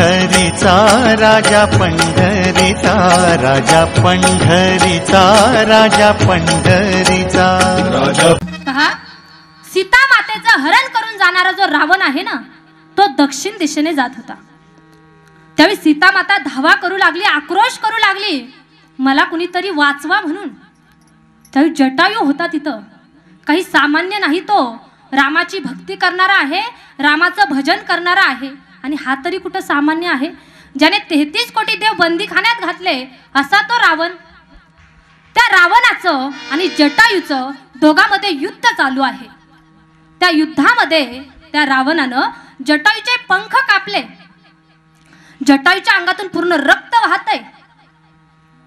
पंढरीचा राजा पंढरीचा राजा पंढरीचा राजा पंढरीचा राजा। पहा, सीता मातेचं हरण करून जाणारा जो रावण आहे ना, तो दक्षिण दिशेने जात होता। त्यावेळी सीता माता धावा करू लागली, आक्रोश करू लागली, मला कुणीतरी वाचवा म्हणून। त्यावेळी जटायू होता तिथं, काही सामान्य नाही, तो रामाची भक्ती करणारा आहे, रामाचं भजन करणारा आहे। आणि हा तरी कुठं सामान्य आहे, ज्याने 33 कोटी देव बंदीखान्यात घातले असा तो रावण। त्या रावणाचं आणि जटायूचं दोघांमध्ये युद्ध चालू आहे। त्या युद्धामध्ये त्या रावणानं जटायूचे पंख कापले, जटायूच्या अंगातून पूर्ण रक्त वाहतंय।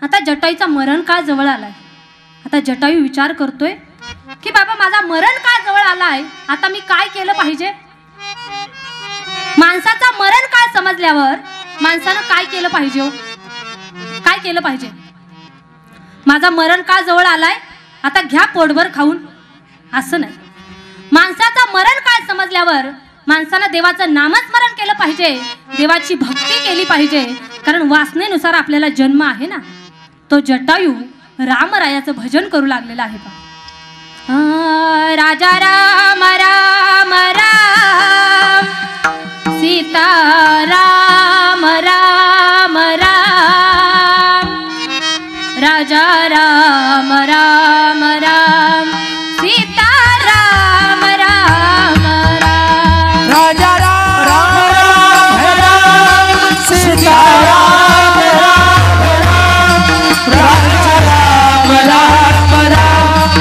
आता जटायूचा मरण काळ जवळ आलाय। आता जटायू विचार करतोय की बाबा माझा मरण काळ जवळ आलाय, आता मी काय केलं पाहिजे। माणसाचा मरण काळ समजल्यावर माणसानं काय केलं पाहिजे, काय केलं पाहिजे। माझा मरण काळ जवळ आलाय, आता घ्या पोटभर खाऊन, असं नाही। माणसाचा मरण काळ समजल्यावर माणसानं देवाचं नामस्मरण केलं पाहिजे, देवाची भक्ती केली पाहिजे, कारण वासनेनुसार आपल्याला जन्म आहे ना। तो जटायू रामरायाचं भजन करू लागलेला आहे बा। राजा राम राम राम सीता राम राम राम राजा राम राम राम सीता राम राम राम राजा राम राम राम सीता राम राम राजा राम राम राम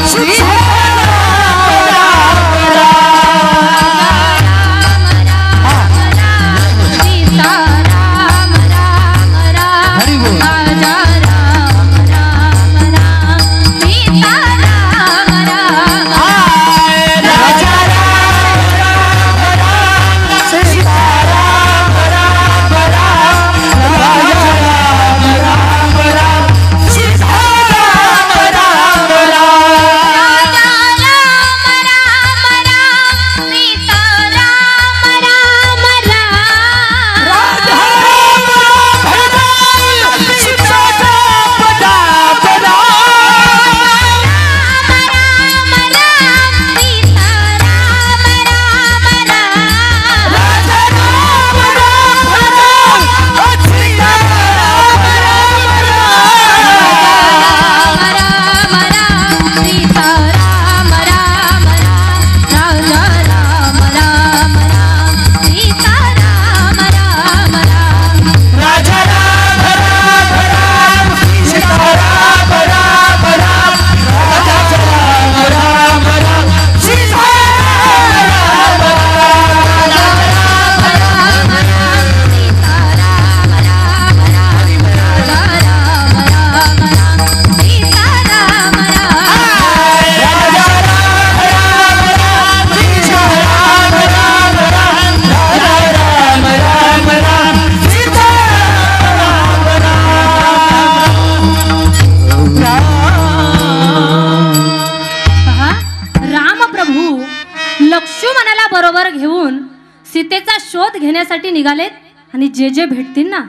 सीता घेण्यासाठी निघालेत आणि जे भेटतील ना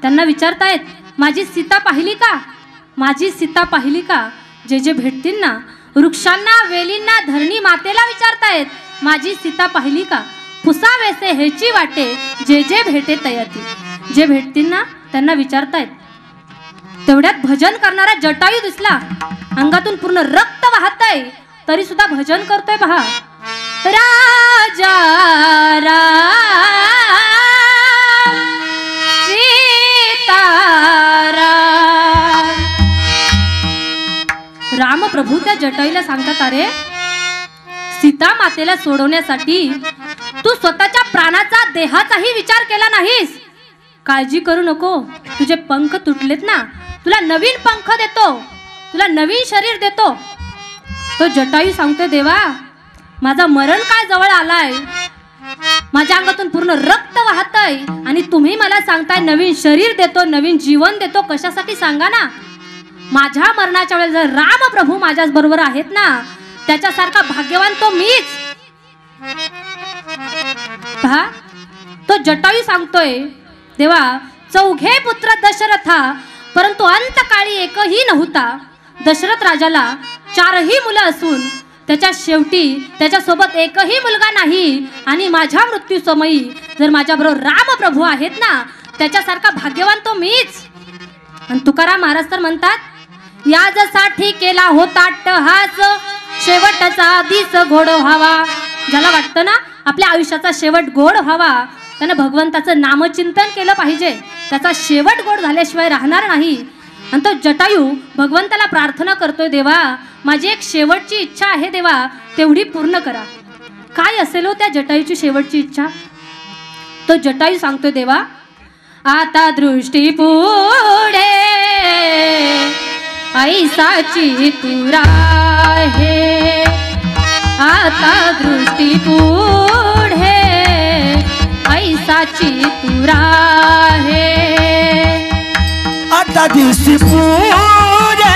त्यांना विचारतायत, माझी सीता पाहिली का, माझी सीता पाहिली का। जे भेटतील ना वृक्षांना, वेलींना, धरणी मातेला विचारतायत, माझी सीता पाहिली का। पुसावेसे हेची वाटे जे भेटे तयाती। जे भेटतील ना त्यांना विचारतायत। तेवढ्यात भजन करणारा जटायू दिसला, अंगातून पूर्ण रक्त वाहतय, तरी सुद्धा भजन करतोय। पहा, राजा राम सीता राम। राम प्रभू त्या जटायूला सांगतात, अरे सीता मातेला सोडवण्यासाठी तू स्वतःच्या प्राणाचा, देहाचाही विचार केला नाहीस। काळजी करू नको, तुझे पंख तुटलेत ना, तुला नवीन पंख देतो, तुला नवीन शरीर देतो। तो जटायू सांगतोय, देवा माझा मरण काळ जवळ आलाय, माझ्या अंगातून पूर्ण रक्त वाहतय आणि तुम्ही मला सांगताय नवीन शरीर देतो, नवीन जीवन देतो। कशासाठी सांगा ना। माझ्या मरणाच्या वेळेला जर राम प्रभू माझ्याच बरोबर आहेत ना, त्याच्यासारखा भाग्यवान तो मीच। पहा, तो जटायू सांगतोय देवा चौघे पुत्र दशरथा, परंतु अंतकाळी एकही नव्हता. दशरथ राजाला 4ही मुलं असून त्याच्या शेवटी त्याच्यासोबत एकही मुलगा नाही. आणि माझ्या मृत्यू समयी जर माझ्याबरोबर रामप्रभू आहेत ना, त्याच्यासारखा भाग्यवान तो मीच. आणि तुकाराम महाराज तर म्हणतात, याजसाठी केला होता अट्टहास, शेवटचा दिस गोड व्हावा. ज्याला वाटतं ना आपल्या आयुष्याचा शेवट गोड व्हावा, त्यानं भगवंताचं नामचिंतन केलं पाहिजे. त्याचा शेवट गोड झाल्याशिवाय राहणार नाही. आणि तो जटायू भगवंताला प्रार्थना करतोय, देवा माझी एक शेवटची इच्छा आहे देवा, तेवढी पूर्ण करा. काय असेल हो त्या जटायूची शेवटची इच्छा? तो जटायू सांगतोय, देवा आता दृष्टी पुढे ऐसाची तुरा आहे, आता दृष्टी पुढे ऐसाची तुरा आहे. आता दृष्टी पुढे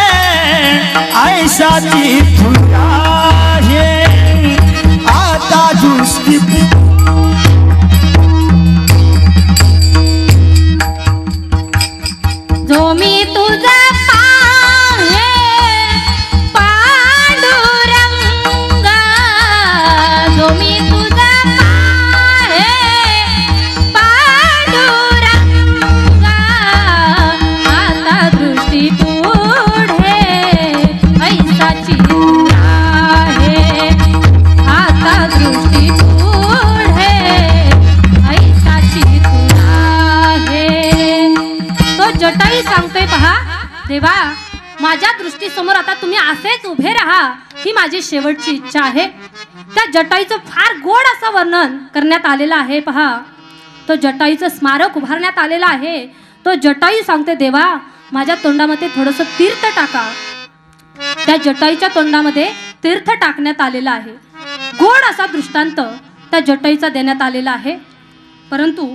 ऐसाची तुरा आहे, आता दृष्टी जो मी तुझा देवा माझ्या दृष्टीसमोर आता तुम्ही असेच उभे राहा, ही माझी शेवटची इच्छा आहे. त्या जटायूचं फार गोड असं वर्णन करण्यात आलेलं आहे. पहा, तो जटायूचं स्मारक उभारण्यात आलेलं आहे. तो जटायू सांगते, देवा माझ्या तोंडामध्ये थोडंसं तीर्थ टाका. त्या जटायूच्या तोंडामध्ये तीर्थ टाकण्यात आलेलं आहे. गोड असा दृष्टांत त्या जटायूचा देण्यात आलेला आहे. परंतु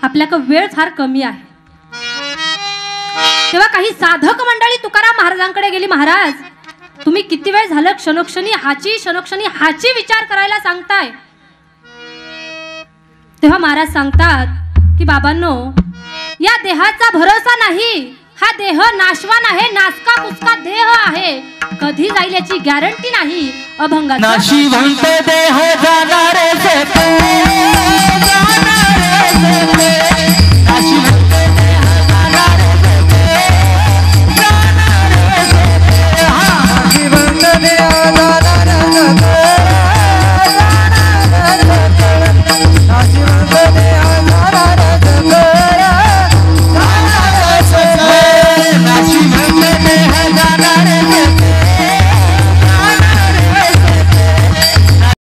आपल्याकडे वेळ फार कमी आहे. तेव्हा काही साधक मंडळी तुकाराम महाराजांकडे गेली, महाराज तुम्ही किती वेळ झालं क्षणोक्षणी हाची विचार करायला सांगताय. तेव्हा महाराज सांगतात की बाबांनो, या देहाचा भरोसा नाही, हा देह नाशवान आहे, नासका कुचका देह आहे, कधी जाईल याची गॅरंटी नाही. अभंगाचा नाशिवंत देह जाणारे